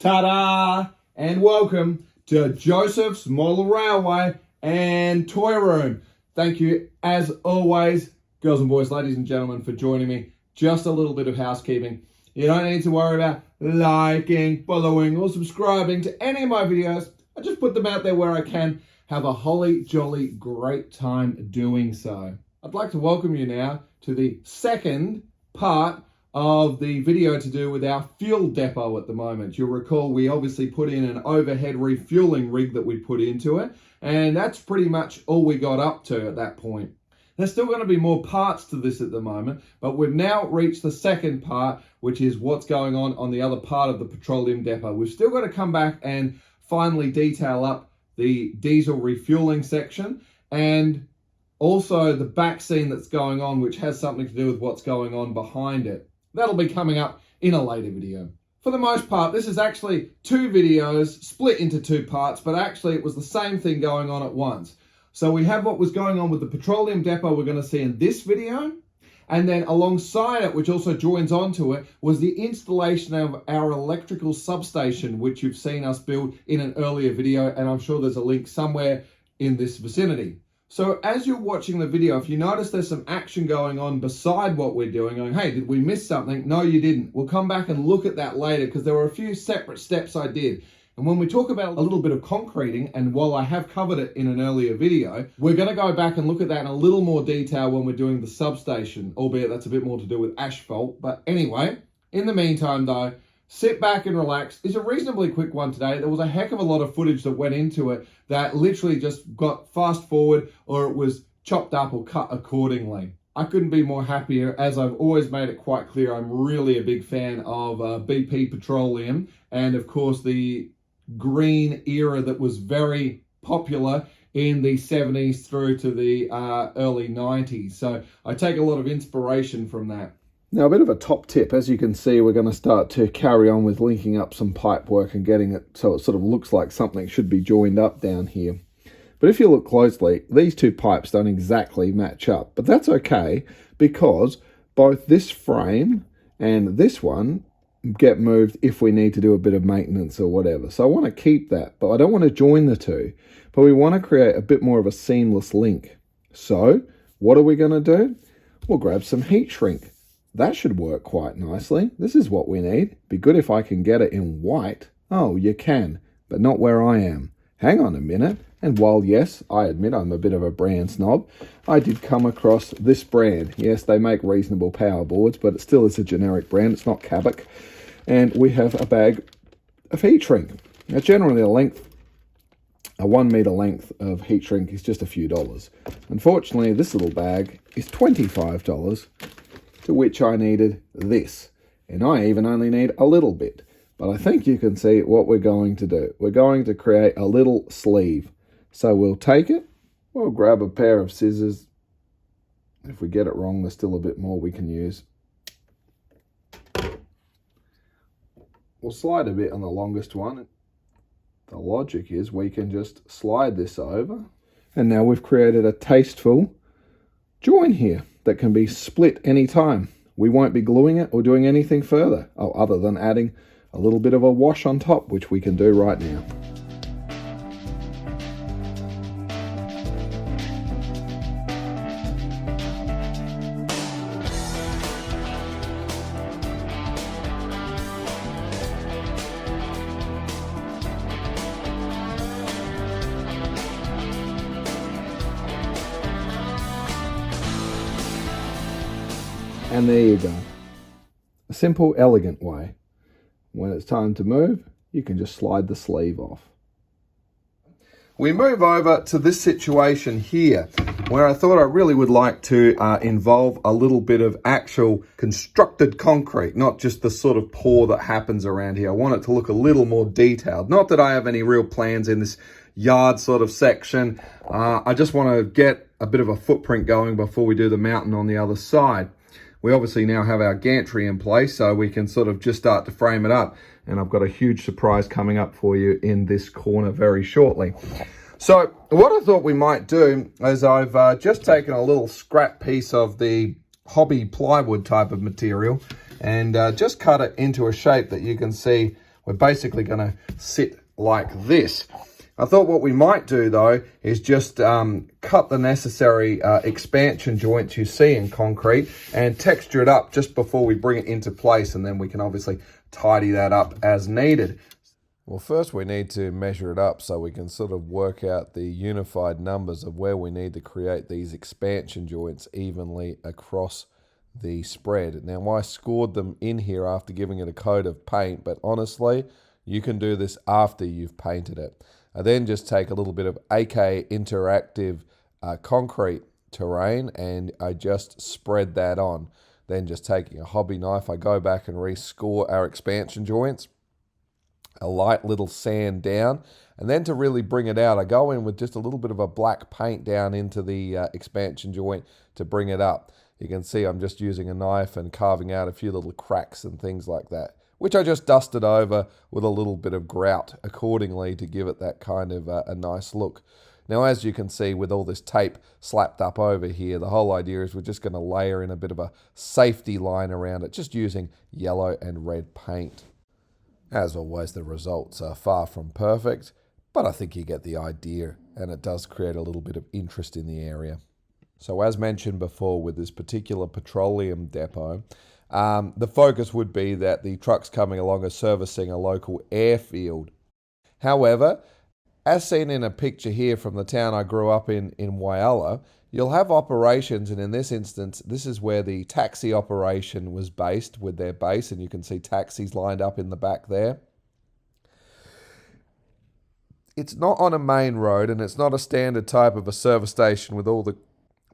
Ta-da! And welcome to Josef's Model Railway and Toy Room. Thank you, as always, girls and boys, ladies and gentlemen, for joining me. Just a little bit of housekeeping. You don't need to worry about liking, following, or subscribing to any of my videos. I just put them out there where I can. Have a holly jolly great time doing so. I'd like to welcome you now to the second part of the video to do with our fuel depot at the moment. You'll recall we obviously put in an overhead refueling rig that we put into it, and that's pretty much all we got up to at that point. There's still going to be more parts to this at the moment, but we've now reached the second part, which is what's going on the other part of the petroleum depot. We've still got to come back and finally detail up the diesel refueling section and also the back scene that's going on, which has something to do with what's going on behind it. That'll be coming up in a later video. For the most part, this is actually two videos split into two parts, but actually it was the same thing going on at once. So we have what was going on with the petroleum depot we're going to see in this video. And then alongside it, which also joins onto it, was the installation of our electrical substation, which you've seen us build in an earlier video. And I'm sure there's a link somewhere in this vicinity. So as you're watching the video, if you notice there's some action going on beside what we're doing, going, hey, did we miss something? No, you didn't. We'll come back and look at that later because there were a few separate steps I did. And when we talk about a little bit of concreting, and while I have covered it in an earlier video, we're going to go back and look at that in a little more detail when we're doing the substation, albeit that's a bit more to do with asphalt. But anyway, in the meantime though, sit back and relax. It's a reasonably quick one today. There was a heck of a lot of footage that went into it that literally just got fast forward or it was chopped up or cut accordingly. I couldn't be more happier. As I've always made it quite clear, I'm really a big fan of BP Petroleum and of course the green era that was very popular in the 70s through to the early 90s. So I take a lot of inspiration from that. Now, a bit of a top tip, as you can see, we're going to start to carry on with linking up some pipe work and getting it so it sort of looks like something should be joined up down here. But if you look closely, these two pipes don't exactly match up, but that's okay because both this frame and this one get moved if we need to do a bit of maintenance or whatever. So I want to keep that, but I don't want to join the two, but we want to create a bit more of a seamless link. So what are we going to do? We'll grab some heat shrink. That should work quite nicely. This is what we need. Be good if I can get it in white. Oh, you can, but not where I am. Hang on a minute. And while, yes, I admit I'm a bit of a brand snob, I did come across this brand. Yes, they make reasonable power boards, but it still is a generic brand. It's not Cabot. And we have a bag of heat shrink. Now, generally a 1 meter length of heat shrink is just a few dollars. Unfortunately, this little bag is $25, to which I needed this. And I even only need a little bit. But I think you can see what we're going to do. We're going to create a little sleeve. So we'll take it, we'll grab a pair of scissors. If we get it wrong, there's still a bit more we can use. We'll slide a bit on the longest one. The logic is we can just slide this over. And now we've created a tasteful join here that can be split anytime. We won't be gluing it or doing anything further, other than adding a little bit of a wash on top, which we can do right now. And there you go. A simple, elegant way. When it's time to move, you can just slide the sleeve off. We move over to this situation here, where I thought I really would like to involve a little bit of actual constructed concrete, not just the sort of pour that happens around here. I want it to look a little more detailed. Not that I have any real plans in this yard sort of section. I just want to get a bit of a footprint going before we do the mountain on the other side. We obviously now have our gantry in place, so we can sort of just start to frame it up. And I've got a huge surprise coming up for you in this corner very shortly. So what I thought we might do is I've just taken a little scrap piece of the hobby plywood type of material and just cut it into a shape that you can see we're basically going to sit like this. I thought what we might do though is just cut the necessary expansion joints you see in concrete and texture it up just before we bring it into place, and then we can obviously tidy that up as needed. Well, first we need to measure it up so we can sort of work out the unified numbers of where we need to create these expansion joints evenly across the spread. Now, I scored them in here after giving it a coat of paint, but honestly, you can do this after you've painted it. I then just take a little bit of AK interactive concrete terrain and I just spread that on. Then just taking a hobby knife, I go back and rescore our expansion joints. A light little sand down, and then to really bring it out, I go in with just a little bit of a black paint down into the expansion joint to bring it up. You can see I'm just using a knife and carving out a few little cracks and things like that, which I just dusted over with a little bit of grout accordingly to give it that kind of a nice look. Now, as you can see with all this tape slapped up over here, the whole idea is we're just going to layer in a bit of a safety line around it, just using yellow and red paint. As always, the results are far from perfect, but I think you get the idea, and it does create a little bit of interest in the area. So as mentioned before, with this particular petroleum depot, the focus would be that the trucks coming along are servicing a local airfield. However, as seen in a picture here from the town I grew up in Whyalla, you'll have operations, and in this instance, this is where the taxi operation was based with their base, and you can see taxis lined up in the back there. It's not on a main road, and it's not a standard type of a service station with all the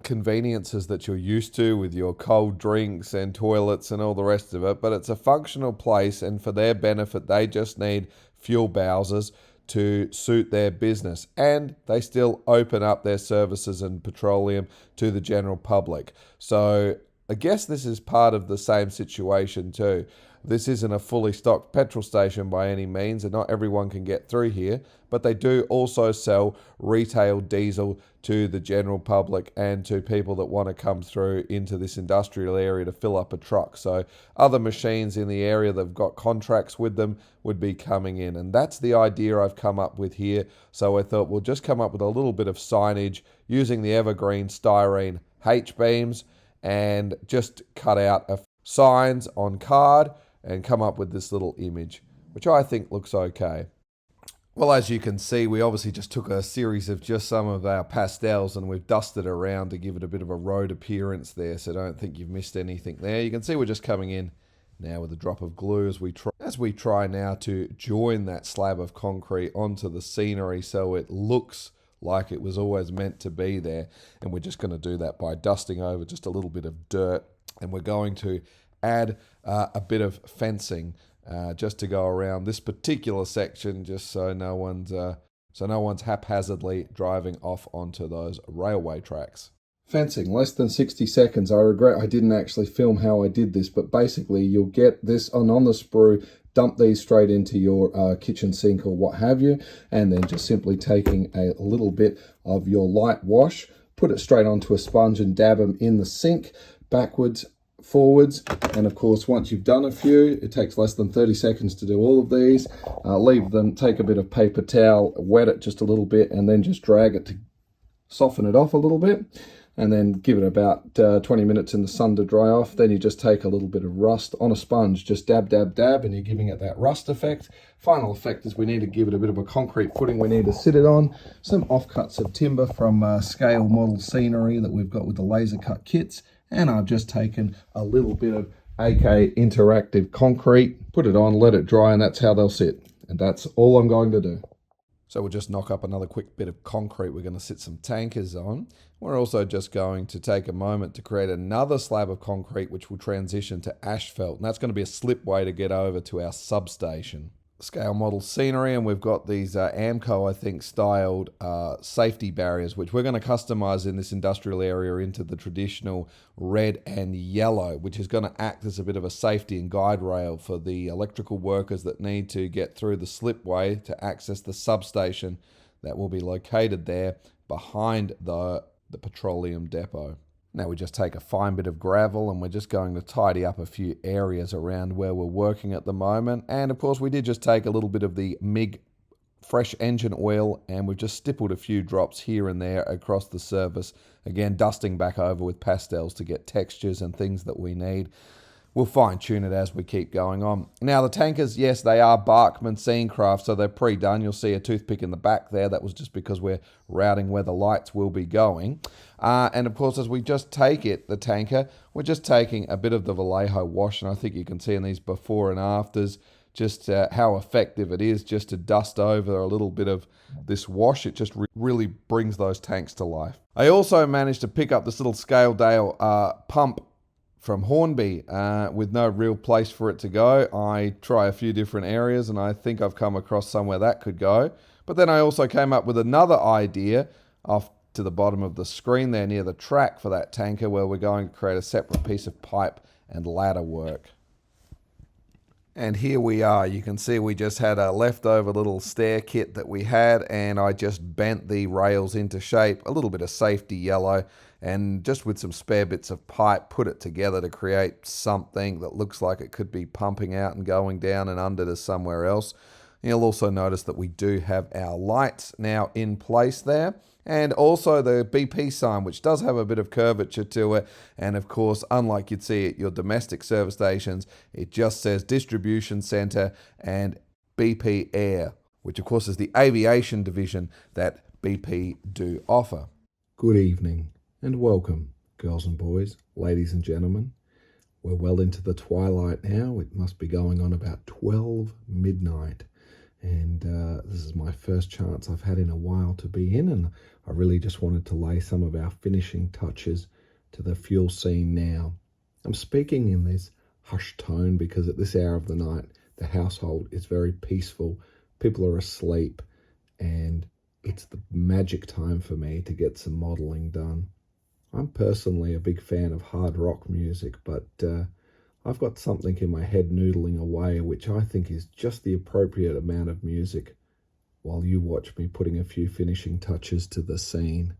conveniences that you're used to with your cold drinks and toilets and all the rest of it, but it's a functional place, and for their benefit, they just need fuel bowsers to suit their business, and they still open up their services and petroleum to the general public. So I guess this is part of the same situation too. This isn't a fully stocked petrol station by any means, and not everyone can get through here, but they do also sell retail diesel to the general public and to people that want to come through into this industrial area to fill up a truck. So other machines in the area that have got contracts with them would be coming in, and that's the idea I've come up with here. So I thought we'll just come up with a little bit of signage using the Evergreen styrene H-beams and just cut out signs on card and come up with this little image, which I think looks okay. Well, as you can see, we obviously just took a series of just some of our pastels and we've dusted around to give it a bit of a road appearance there, so I don't think you've missed anything there. You can see we're just coming in now with a drop of glue as we try now to join that slab of concrete onto the scenery so it looks like it was always meant to be there. And we're just going to do that by dusting over just a little bit of dirt, and we're going to add a bit of fencing just to go around this particular section, just so no one's haphazardly driving off onto those railway tracks. Fencing, less than 60 seconds. I regret I didn't actually film how I did this, but basically you'll get this on the sprue, dump these straight into your kitchen sink or what have you, and then just simply taking a little bit of your light wash, put it straight onto a sponge and dab them in the sink, backwards, forwards, and of course once you've done a few, it takes less than 30 seconds to do all of these. Leave them, take a bit of paper towel, wet it just a little bit, and then just drag it to soften it off a little bit, and then give it about 20 minutes in the sun to dry off. Then you just take a little bit of rust on a sponge, just dab, dab, dab, and you're giving it that rust effect. Final effect is we need to give it a bit of a concrete footing we need to sit it on. Some offcuts of timber from scale model scenery that we've got with the laser cut kits, and I've just taken a little bit of AK interactive concrete, put it on, let it dry, and that's how they'll sit. And that's all I'm going to do. So we'll just knock up another quick bit of concrete. We're going to sit some tankers on. We're also just going to take a moment to create another slab of concrete which will transition to asphalt. And that's going to be a slipway to get over to our substation. Scale model scenery, and we've got these Amco, I think, styled safety barriers, which we're going to customize in this industrial area into the traditional red and yellow, which is going to act as a bit of a safety and guide rail for the electrical workers that need to get through the slipway to access the substation that will be located there behind the petroleum depot. Now we just take a fine bit of gravel and we're just going to tidy up a few areas around where we're working at the moment. And of course we did just take a little bit of the MIG fresh engine oil and we've just stippled a few drops here and there across the surface. Again, dusting back over with pastels to get textures and things that we need. We'll fine-tune it as we keep going on. Now, the tankers, yes, they are Bachmann Scenecraft, so they're pre-done. You'll see a toothpick in the back there. That was just because we're routing where the lights will be going. And, of course, as we just take it, the tanker, we're just taking a bit of the Vallejo wash, and I think you can see in these before and afters just how effective it is just to dust over a little bit of this wash. It just really brings those tanks to life. I also managed to pick up this little Scaledale pump from Hornby with no real place for it to go. I try a few different areas and I think I've come across somewhere that could go. But then I also came up with another idea off to the bottom of the screen there near the track for that tanker, where we're going to create a separate piece of pipe and ladder work. And here we are. You can see we just had a leftover little stair kit that we had, and I just bent the rails into shape, a little bit of safety yellow, and just with some spare bits of pipe, put it together to create something that looks like it could be pumping out and going down and under to somewhere else. You'll also notice that we do have our lights now in place there, and also the BP sign, which does have a bit of curvature to it. And of course, unlike you'd see at your domestic service stations, it just says Distribution Centre and BP Air, which of course is the aviation division that BP do offer. Good evening and welcome, girls and boys, ladies and gentlemen. We're well into the twilight now. It must be going on about 12 midnight. And this is my first chance I've had in a while to be in, and I really just wanted to lay some of our finishing touches to the fuel scene now. I'm speaking in this hushed tone because at this hour of the night, the household is very peaceful. People are asleep, and it's the magic time for me to get some modelling done. I'm personally a big fan of hard rock music, but I've got something in my head noodling away which I think is just the appropriate amount of music while you watch me putting a few finishing touches to the scene.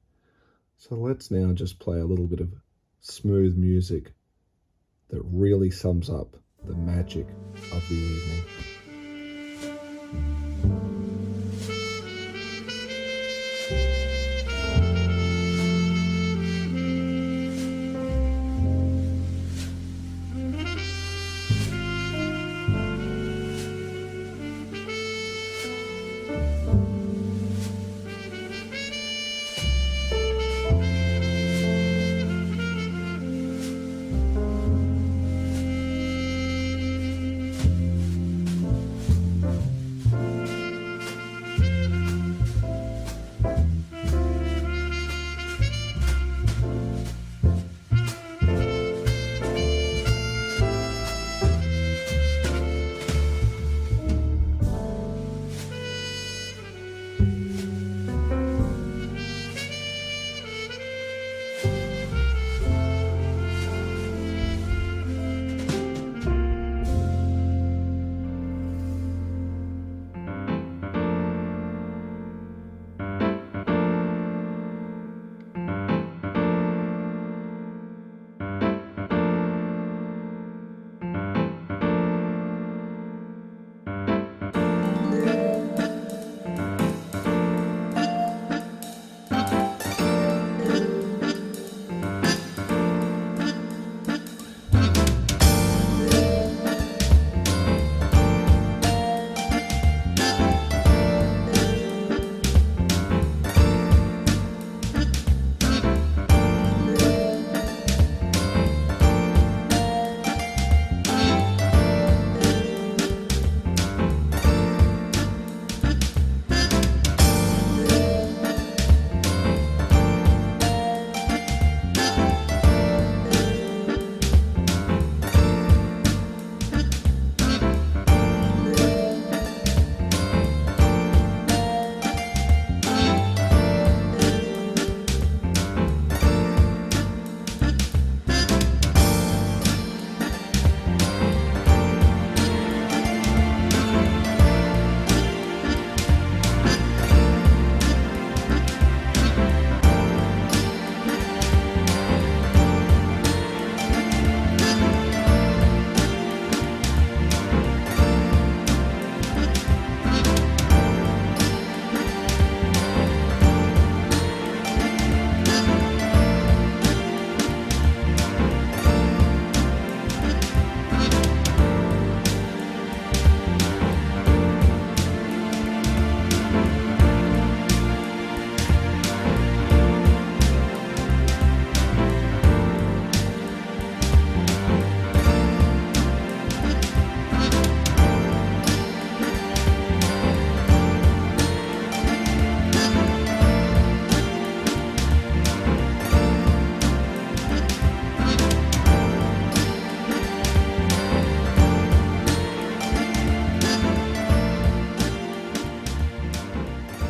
So let's now just play a little bit of smooth music that really sums up the magic of the evening.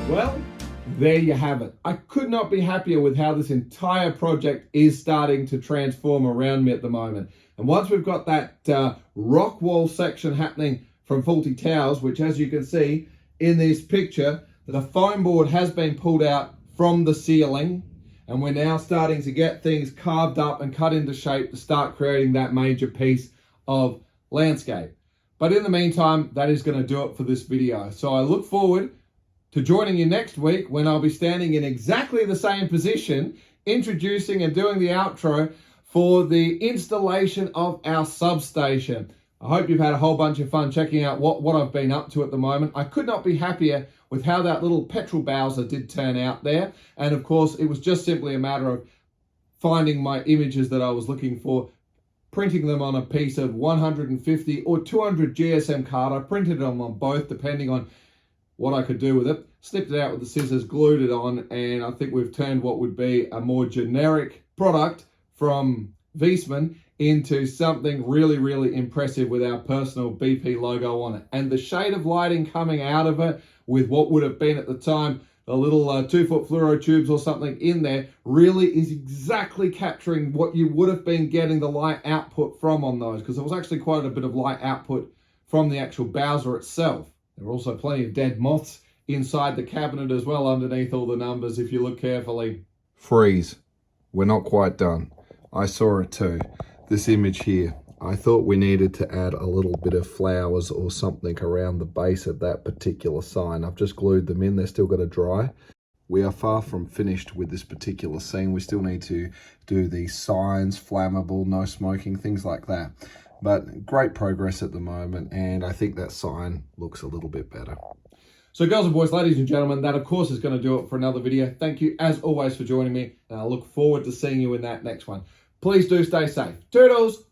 Well, there you have it. I could not be happier with how this entire project is starting to transform around me at the moment. And once we've got that rock wall section happening from Faulty Towers, which as you can see in this picture, the foam board has been pulled out from the ceiling, and we're now starting to get things carved up and cut into shape to start creating that major piece of landscape. But in the meantime, that is going to do it for this video. So I look forward to joining you next week when I'll be standing in exactly the same position, introducing and doing the outro for the installation of our substation. I hope you've had a whole bunch of fun checking out what I've been up to at the moment. I could not be happier with how that little petrol Bowser did turn out there. And of course, it was just simply a matter of finding my images that I was looking for, printing them on a piece of 150 or 200 GSM card. I printed them on both, depending on what I could do with it. Snipped it out with the scissors, glued it on, and I think we've turned what would be a more generic product from Viessemann into something really, really impressive with our personal BP logo on it. And the shade of lighting coming out of it with what would have been at the time the little 2-foot fluoro tubes or something in there really is exactly capturing what you would have been getting the light output from on those, because there was actually quite a bit of light output from the actual Bowser itself. There were also plenty of dead moths inside the cabinet as well, underneath all the numbers, if you look carefully. Freeze. We're not quite done. I saw it too. This image here. I thought we needed to add a little bit of flowers or something around the base of that particular sign. I've just glued them in. They're still got to dry. We are far from finished with this particular scene. We still need to do the signs, flammable, no smoking, things like that. But great progress at the moment, and I think that sign looks a little bit better. So girls and boys, ladies and gentlemen, that of course is going to do it for another video. Thank you as always for joining me, and I look forward to seeing you in that next one. Please do stay safe. Toodles!